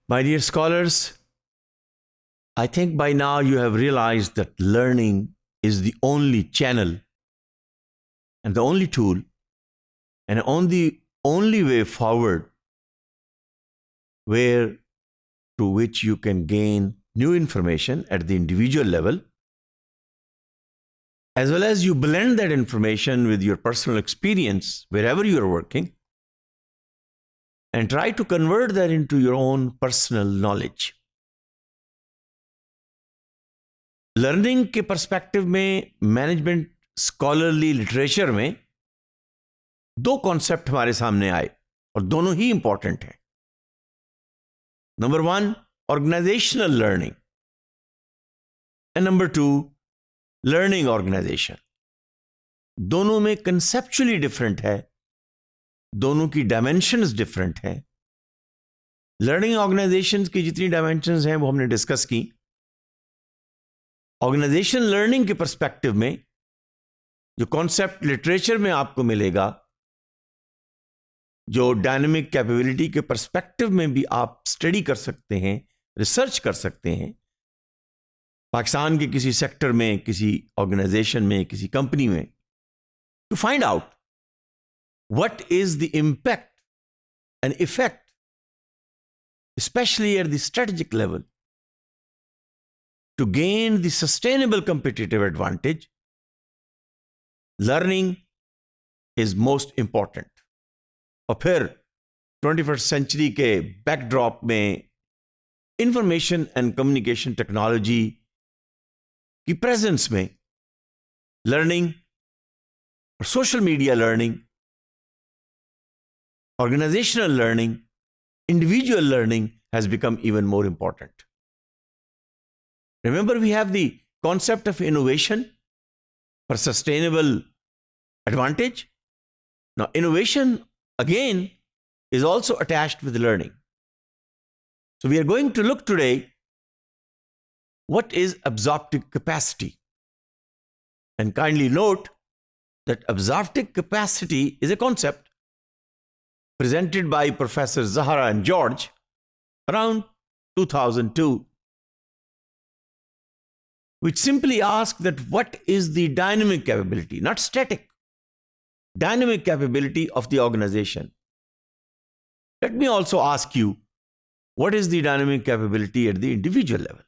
My dear scholars, I think by now you have realized that learning is the only channel and the only tool and only way forward where to which you can gain new information at the individual level, as well as you blend that information with your personal experience wherever you are working and try to convert that into your own personal knowledge. Learning के perspective में management scholarly literature में दो concept हमारे सामने आए और दोनों ही इंपॉर्टेंट हैं. Number one, organizational learning, and number two, learning organization. दोनों में कंसेप्चुअली डिफरेंट है, दोनों की डायमेंशंस डिफरेंट हैं. लर्निंग ऑर्गेनाइजेशंस की जितनी डायमेंशंस हैं वो हमने डिस्कस की. ऑर्गेनाइजेशन लर्निंग के पर्सपेक्टिव में जो कॉन्सेप्ट लिटरेचर में आपको मिलेगा, जो डायनेमिक कैपेबिलिटी के पर्सपेक्टिव में भी आप स्टडी कर सकते हैं, रिसर्च कर सकते हैं, पाकिस्तान के किसी सेक्टर में, किसी ऑर्गेनाइजेशन में, किसी कंपनी में, to find out what is the impact and effect, especially at the strategic level, to gain the sustainable competitive advantage. Learning is most important. और फिर 21st century के बैकड्रॉप में इंफॉर्मेशन एंड कम्युनिकेशन टेक्नोलॉजी की presence में learning और social media learning, organizational learning, individual learning has become even more important. Remember, we have the concept of innovation for sustainable advantage. Now, innovation, again, is also attached with learning. So, we are going to look today what is absorptive capacity. And kindly note that absorptive capacity is a concept presented by Professor Zahra and George around 2002. Which simply asks that what is the dynamic capability, not static, dynamic capability of the organization. Let me also ask you, what is the dynamic capability at the individual level?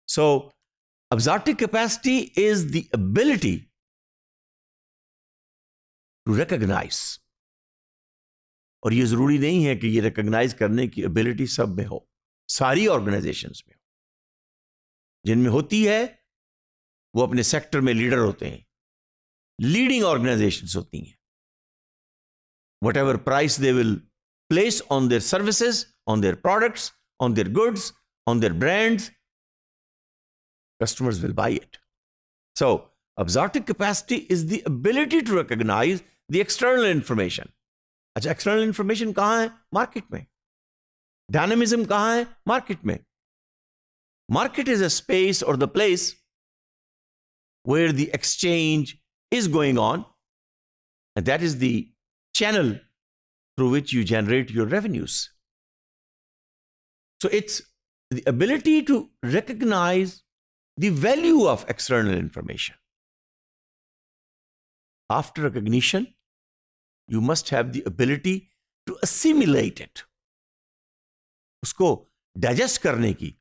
So, absorptive capacity is the ability to recognize. और ये जरूरी नहीं है कि ये recognize करने की ability सब में हो, सारी organizations में. जिनमें होती है वो अपने सेक्टर में लीडर होते हैं, लीडिंग ऑर्गेनाइजेशंस होती हैं. What ever price they will place on their services, on their products, on their goods, on their brands, customers will buy it. So absorptive capacity is the ability to recognize the external information. अच्छा, external information कहां है? Market में. Dynamism कहां है? Market में. Market is a space or the place where the exchange is going on, and that is the channel through which you generate your revenues. So it's the ability to recognize the value of external information. After recognition, you must have the ability to assimilate it. उसको digest करने की,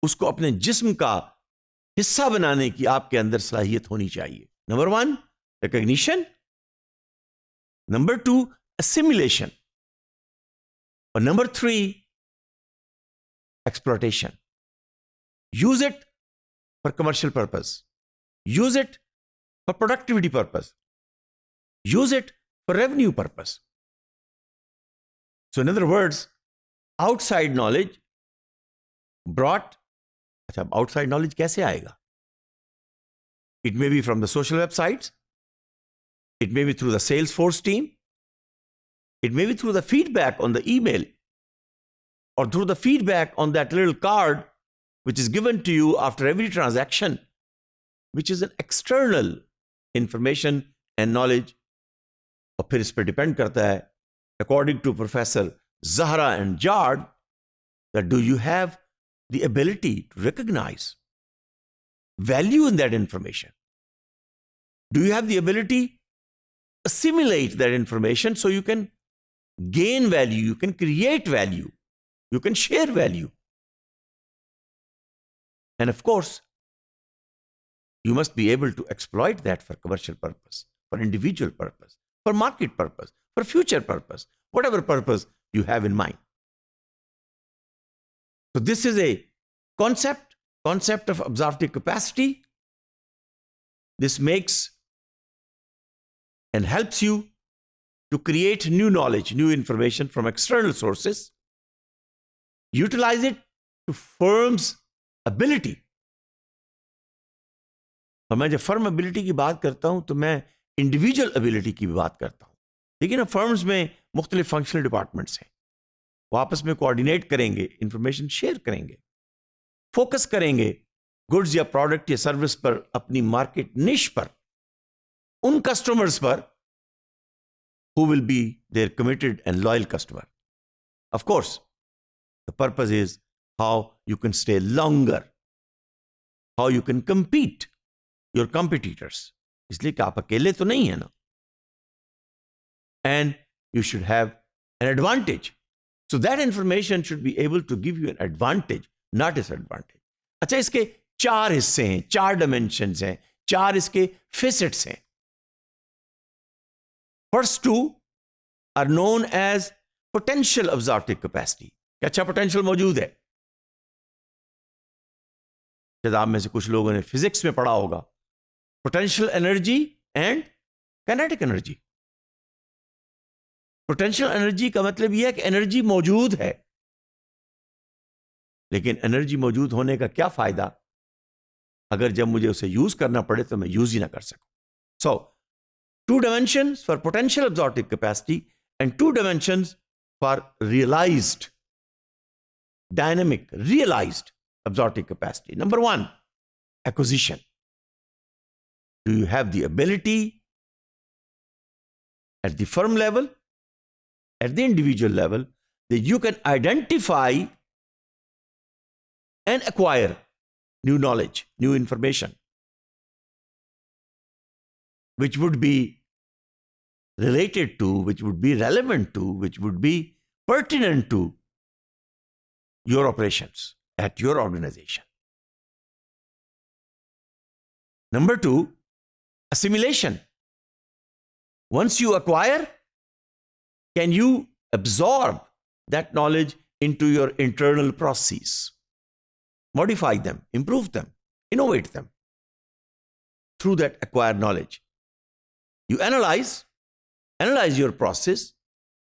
उसको अपने जिस्म का हिस्सा बनाने की आपके अंदर सलाहियत होनी चाहिए. Number one, recognition. Number two, assimilation. और number three, exploitation. Use it for commercial purpose, use it for productivity purpose, use it for revenue purpose. So in other words, outside knowledge brought. अच्छा, outside knowledge कैसे आएगा? It may be from the social websites, it may be through the sales force team, it may be through the feedback on the email, or through the feedback on that little card which is given to you after every transaction, which is an external information and knowledge. और फिर इस पर depend करता है, according to professor Zahra and Jard, that do you have the ability to recognize value in that information? Do you have the ability to assimilate that information so you can gain value, you can create value, you can share value? And of course, you must be able to exploit that for commercial purpose, for individual purpose, for market purpose, for future purpose, whatever purpose you have in mind. So this is a concept of absorptive capacity. This makes and helps you to create new knowledge, new information from external sources, utilize it to firm's ability. और मैं जब firm ability की बात करता हूं तो मैं individual ability की भी बात करता हूं. लेकिन फर्म्स में मुख्तलिफ फंक्शनल डिपार्टमेंट्स हैं, वो आपस में कोऑर्डिनेट करेंगे, इंफॉर्मेशन शेयर करेंगे, फोकस करेंगे गुड्स या प्रोडक्ट या सर्विस पर, अपनी मार्केट निश पर, उन कस्टमर्स पर who will be their committed and loyal customer. Of course, the purpose is how you can stay longer, how you can compete your competitors. इसलिए कि आप अकेले तो नहीं है ना. And you should have an advantage. So that information should be able to give you an advantage, not disadvantage. अच्छा, इसके 4 हिस्से हैं, 4 dimensions हैं, 4 इसके facets हैं. First 2 are known as potential absorptive capacity. क्या अच्छा potential मौजूद है? शायद आप में से कुछ लोगों ने फिजिक्स में पढ़ा होगा, potential energy and kinetic energy. Potential energy का मतलब यह है कि एनर्जी मौजूद है, लेकिन एनर्जी मौजूद होने का क्या फायदा अगर जब मुझे उसे यूज करना पड़े तो मैं यूज ही ना कर सकूं. So 2 dimensions for potential absorptive capacity and 2 dimensions for realized, dynamic, realized absorptive capacity. Number 1, acquisition. Do you have the ability at the firm level, at the individual level, that you can identify and acquire new knowledge, new information, which would be related to, which would be relevant to, which would be pertinent to your operations at your organization. Number 2, assimilation. Once you acquire, can you absorb that knowledge into your internal processes, modify them, improve them, innovate them through that acquired knowledge? You analyze your process,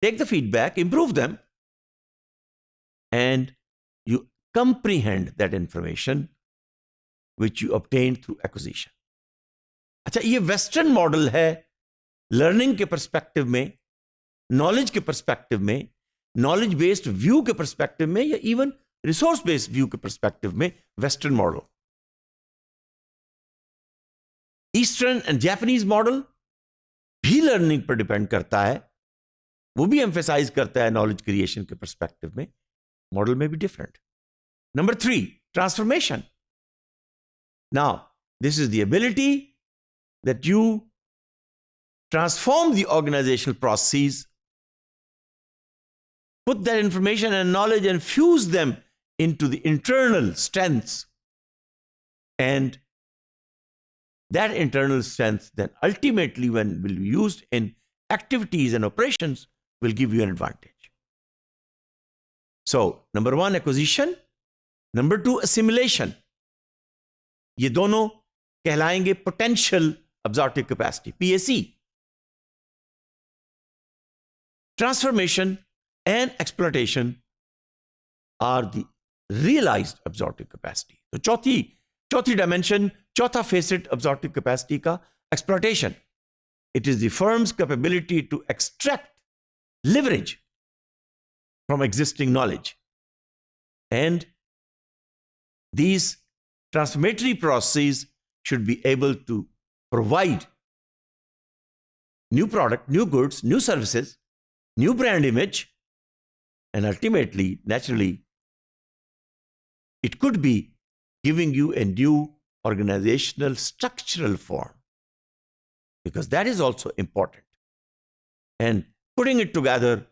take the feedback, improve them, and you comprehend that information which you obtained through acquisition. अच्छा, ये western model है learning के perspective में, knowledge के perspective में, knowledge based view के perspective में, या इवन रिसोर्स बेस्ड व्यू के पर्सपेक्टिव में western model. Eastern and Japanese model भी लर्निंग पर डिपेंड करता है, वो भी एम्फेसाइज करता है नॉलेज क्रिएशन के पर्सपेक्टिव में, मॉडल में भी different. Number 3, transformation. Now this is the ability that you transform the organizational processes, put that information and knowledge and fuse them into the internal strengths, and that internal strength then ultimately, when will be used in activities and operations, will give you an advantage. So number 1, acquisition. Number 2, assimilation. ये दोनों कहलाएंगे potential absorptive capacity, PAC. Transformation and exploitation are the realized absorptive capacity. तो चौथी dimension, चौथा facet absorptive capacity का exploitation. It is the firm's capability to extract leverage from existing knowledge. And these transformatory processes should be able to provide new product, new goods, new services, new brand image, And ultimately, naturally, it could be giving you a new organizational structural form, because that is also important. And putting it together,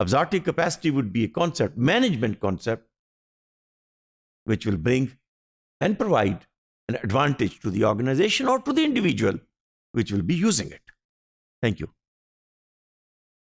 absorptive capacity would be a concept, management concept, which will bring and provide an advantage to the organization or to the individual which will be using it. Thank you.